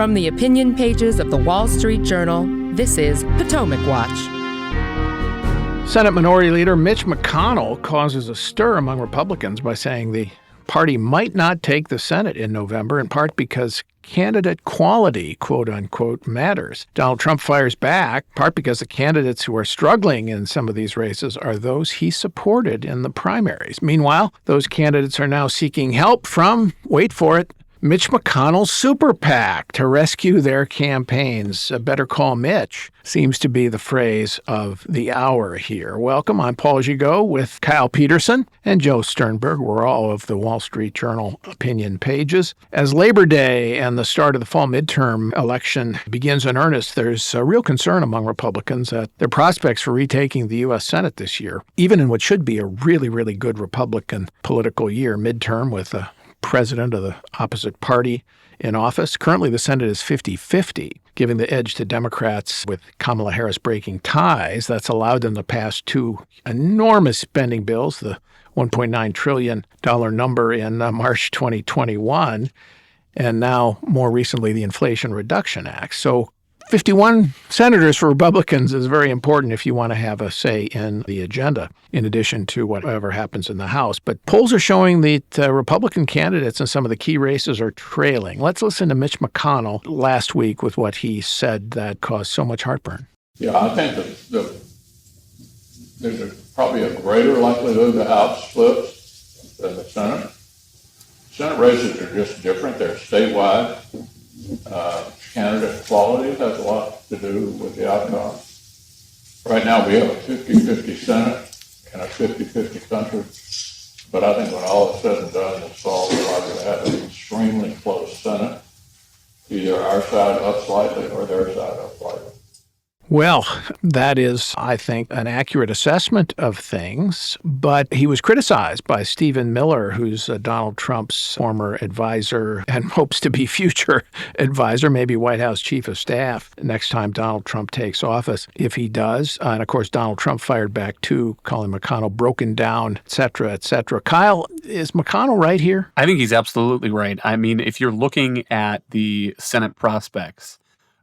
From the opinion pages of the Wall Street Journal, this is Potomac Watch. Senate Minority Leader Mitch McConnell causes a stir among Republicans by saying the party might not take the Senate in November, in part because candidate quality, quote unquote, matters. Donald Trump fires back, in part because the candidates who are struggling in some of these races are those he supported in the primaries. Meanwhile, those candidates are now seeking help from, wait for it, Mitch McConnell's super PAC to rescue their campaigns. Better call Mitch seems to be the phrase of the hour here. Welcome. I'm Paul Gigot with Kyle Peterson and Joe Sternberg. We're all of the Wall Street Journal opinion pages. As Labor Day and the start of the fall midterm election begins in earnest, there's a real concern among Republicans that their prospects for retaking the U.S. Senate this year, even in what should be a really, really good Republican political year, midterm with a president of the opposite party in office. Currently, the Senate is 50-50, giving the edge to Democrats with Kamala Harris breaking ties. That's allowed them to pass two enormous spending bills, the $1.9 trillion number in March 2021, and now, more recently, the Inflation Reduction Act. So 51 senators for Republicans is very important if you want to have a say in the agenda, in addition to whatever happens in the House. But polls are showing that Republican candidates in some of the key races are trailing. Let's listen to Mitch McConnell last week with what he said that caused so much heartburn. Yeah, I think that there's probably a greater likelihood the House flips than the Senate. Senate races are just different. They're statewide. Candidate quality has a lot to do with the outcome. Right now we have a 50-50 Senate and a 50-50 country, but I think when all is said and done, it's all likely to have an extremely close Senate, either our side up slightly or their side up slightly. Well, that is, I think, an accurate assessment of things, but he was criticized by Stephen Miller, who's Donald Trump's former advisor and hopes to be future advisor, maybe White House chief of staff next time Donald Trump takes office, if he does. And of course, Donald Trump fired back too, calling McConnell broken down, et cetera, et cetera. Kyle, is McConnell right here? I think he's absolutely right. I mean, if you're looking at the Senate prospects,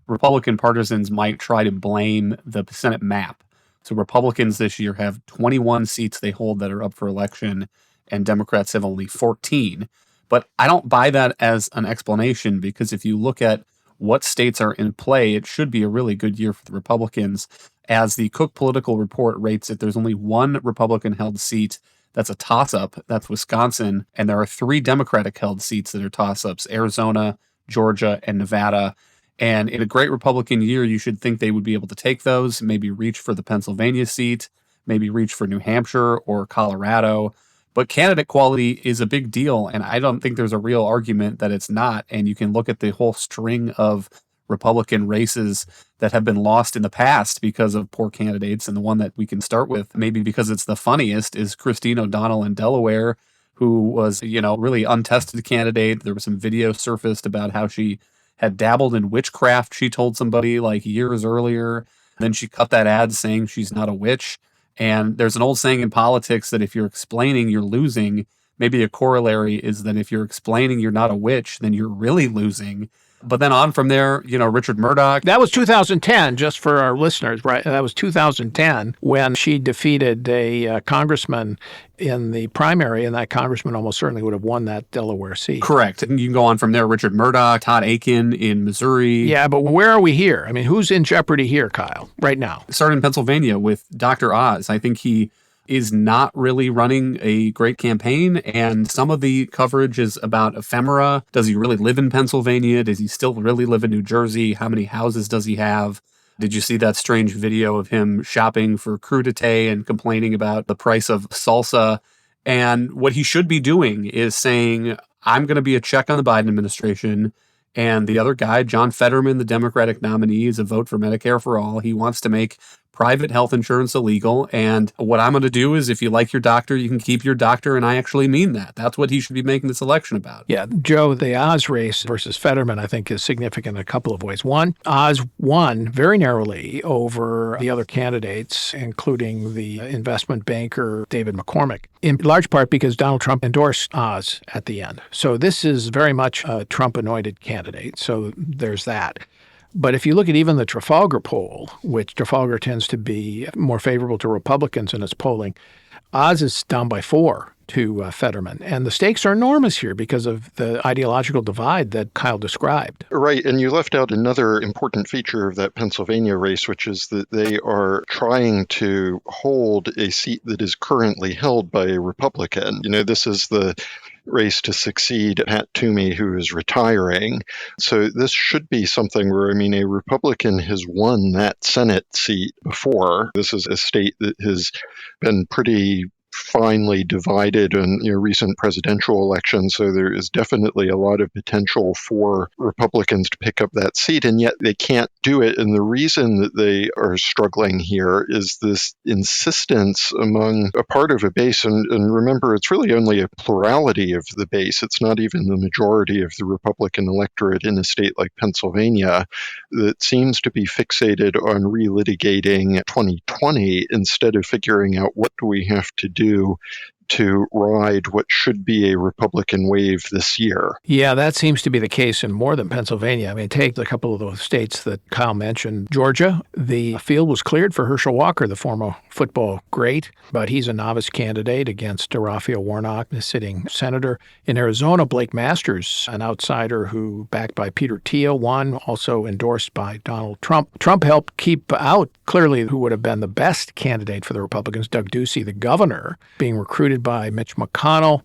Republican partisans might try to blame the Senate map. So Republicans this year have 21 seats they hold that are up for election, and Democrats have only 14. But I don't buy that as an explanation, because if you look at what states are in play, it should be a really good year for the Republicans. As the Cook Political Report rates it, there's only one Republican-held seat that's a toss-up. That's Wisconsin. And there are 3 Democratic-held seats that are toss-ups: Arizona, Georgia, and Nevada. And in a great Republican year, you should think they would be able to take those, maybe reach for the Pennsylvania seat, maybe reach for New Hampshire or Colorado. But candidate quality is a big deal, and I don't think there's a real argument that it's not. And you can look at the whole string of Republican races that have been lost in the past because of poor candidates. And the one that we can start with, maybe because it's the funniest, is Christine O'Donnell in Delaware, who was, really untested candidate. There was some video surfaced about how she had dabbled in witchcraft, she told somebody like years earlier. Then she cut that ad saying she's not a witch. And there's an old saying in politics that if you're explaining you're losing, maybe a corollary is that if you're explaining you're not a witch, then you're really losing. But then on from there, Richard Murdoch. That was 2010, just for our listeners, right? That was 2010 when she defeated a congressman in the primary, and that congressman almost certainly would have won that Delaware seat. Correct. And you can go on from there. Richard Murdoch, Todd Akin in Missouri. Yeah, but where are we here? I mean, who's in jeopardy here, Kyle, right now? Started in Pennsylvania with Dr. Oz. I think he is not really running a great campaign, and some of the coverage is about ephemera. Does he really live in Pennsylvania? Does he still really live in New Jersey? How many houses does he have? Did you see that strange video of him shopping for crudité and complaining about the price of salsa? And what he should be doing is saying, I'm going to be a check on the Biden administration. And the other guy, John Fetterman, the Democratic nominee, is a vote for Medicare for all. He wants to make private health insurance illegal. And what I'm going to do is if you like your doctor, you can keep your doctor. And I actually mean that. That's what he should be making this election about. Yeah, Joe, the Oz race versus Fetterman, I think, is significant in a couple of ways. One, Oz won very narrowly over the other candidates, including the investment banker David McCormick, in large part because Donald Trump endorsed Oz at the end. So this is very much a Trump-anointed candidate. So there's that. But if you look at even the Trafalgar poll, which Trafalgar tends to be more favorable to Republicans in its polling, Oz is down by 4 to Fetterman. And the stakes are enormous here because of the ideological divide that Kyle described. Right. And you left out another important feature of that Pennsylvania race, which is that they are trying to hold a seat that is currently held by a Republican. This is the race to succeed Pat Toomey, who is retiring. So this should be something where, a Republican has won that Senate seat before. This is a state that has been pretty finely divided in recent presidential elections, so there is definitely a lot of potential for Republicans to pick up that seat, and yet they can't do it. And the reason that they are struggling here is this insistence among a part of a base, and remember, it's really only a plurality of the base. It's not even the majority of the Republican electorate in a state like Pennsylvania that seems to be fixated on relitigating 2020 instead of figuring out what do we have to do to ride what should be a Republican wave this year. Yeah, that seems to be the case in more than Pennsylvania. Take a couple of those states that Kyle mentioned. Georgia, the field was cleared for Herschel Walker, the former football great, but he's a novice candidate against Raphael Warnock, the sitting senator. In Arizona, Blake Masters, an outsider who, backed by Peter Thiel, won, also endorsed by Donald Trump. Trump helped keep out, clearly, who would have been the best candidate for the Republicans, Doug Ducey, the governor, being recruited by Mitch McConnell.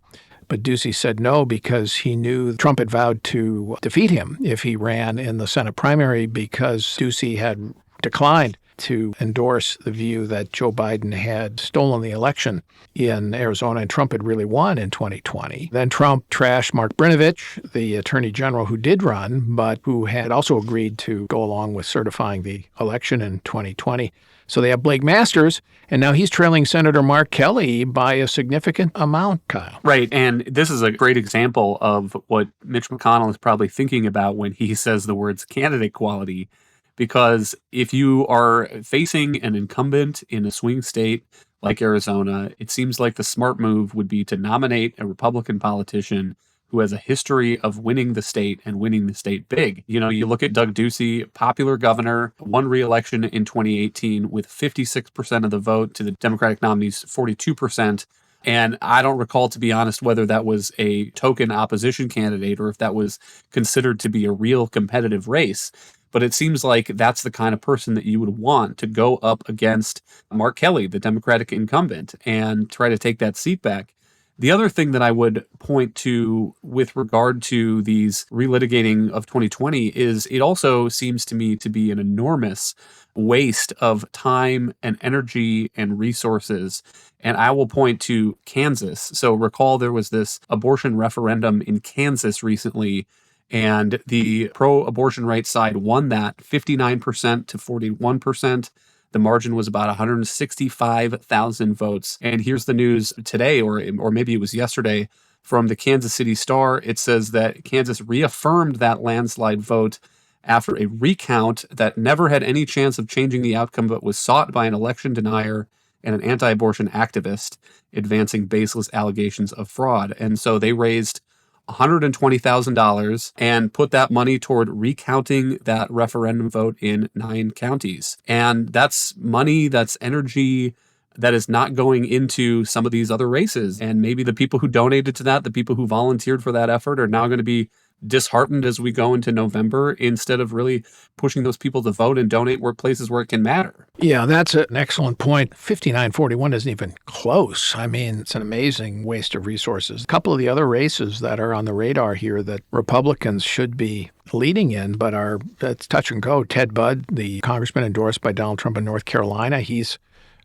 But Ducey said no because he knew Trump had vowed to defeat him if he ran in the Senate primary, because Ducey had declined to endorse the view that Joe Biden had stolen the election in Arizona and Trump had really won in 2020. Then Trump trashed Mark Brnovich, the attorney general who did run, but who had also agreed to go along with certifying the election in 2020. So they have Blake Masters, and now he's trailing Senator Mark Kelly by a significant amount, Kyle. Right. And this is a great example of what Mitch McConnell is probably thinking about when he says the words candidate quality. Because if you are facing an incumbent in a swing state like Arizona, it seems like the smart move would be to nominate a Republican politician who has a history of winning the state and winning the state big. You look at Doug Ducey, popular governor, won re-election in 2018 with 56% of the vote to the Democratic nominee's 42%. And I don't recall, to be honest, whether that was a token opposition candidate or if that was considered to be a real competitive race. But it seems like that's the kind of person that you would want to go up against Mark Kelly, the Democratic incumbent, and try to take that seat back. The other thing that I would point to with regard to these relitigating of 2020 is it also seems to me to be an enormous waste of time and energy and resources. And I will point to Kansas. So recall there was this abortion referendum in Kansas recently, and the pro-abortion rights side won that 59% to 41%. The margin was about 165,000 votes. And here's the news today, or maybe it was yesterday, from the Kansas City Star. It says that Kansas reaffirmed that landslide vote after a recount that never had any chance of changing the outcome, but was sought by an election denier and an anti-abortion activist advancing baseless allegations of fraud. And so they raised $120,000 and put that money toward recounting that referendum vote in 9 counties. And that's money, that's energy that is not going into some of these other races. And maybe the people who donated to that, the people who volunteered for that effort, are now going to be disheartened as we go into November instead of really pushing those people to vote and donate places where it can matter. Yeah, that's an excellent point. 59-41 isn't even close. It's an amazing waste of resources. A couple of the other races that are on the radar here that Republicans should be leading in, but that's touch and go. Ted Budd, the congressman endorsed by Donald Trump in North Carolina, he's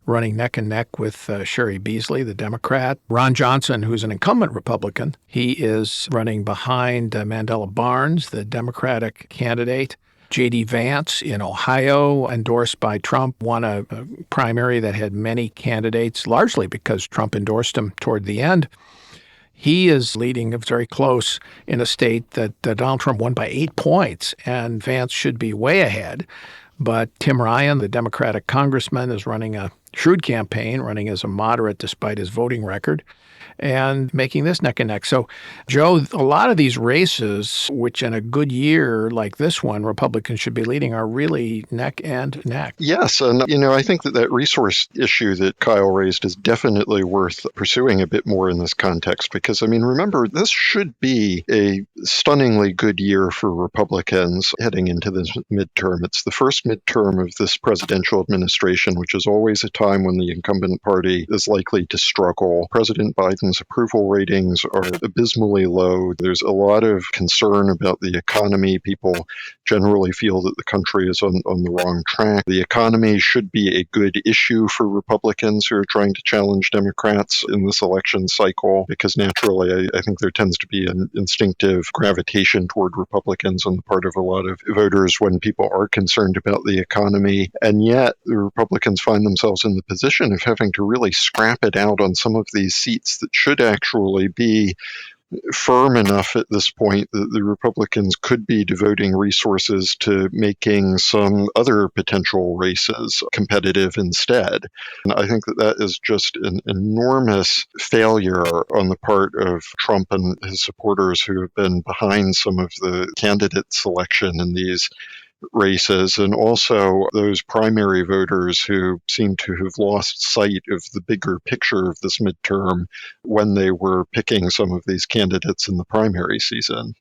running neck and neck with Sherry Beasley, the Democrat. Ron Johnson, who's an incumbent Republican, he is running behind Mandela Barnes, the Democratic candidate. J.D. Vance in Ohio, endorsed by Trump, won a primary that had many candidates, largely because Trump endorsed him toward the end. He is leading very close in a state that Donald Trump won by 8 points, and Vance should be way ahead. But Tim Ryan, the Democratic congressman, is running a shrewd campaign, running as a moderate despite his voting record, and making this neck and neck. So, Joe, a lot of these races, which in a good year like this one, Republicans should be leading, are really neck and neck. Yes, and I think that resource issue that Kyle raised is definitely worth pursuing a bit more in this context because, remember, this should be a stunningly good year for Republicans heading into this midterm. It's the first midterm of this presidential administration, which is always a time when the incumbent party is likely to struggle. President Biden's approval ratings are abysmally low. There's a lot of concern about the economy. People generally feel that the country is on the wrong track. The economy should be a good issue for Republicans who are trying to challenge Democrats in this election cycle because naturally I think there tends to be an instinctive gravitation toward Republicans on the part of a lot of voters when people are concerned about the economy. And yet the Republicans find themselves in the position of having to really scrap it out on some of these seats that should actually be firm enough at this point that the Republicans could be devoting resources to making some other potential races competitive instead. And I think that is just an enormous failure on the part of Trump and his supporters who have been behind some of the candidate selection in these races, and also those primary voters who seem to have lost sight of the bigger picture of this midterm when they were picking some of these candidates in the primary season.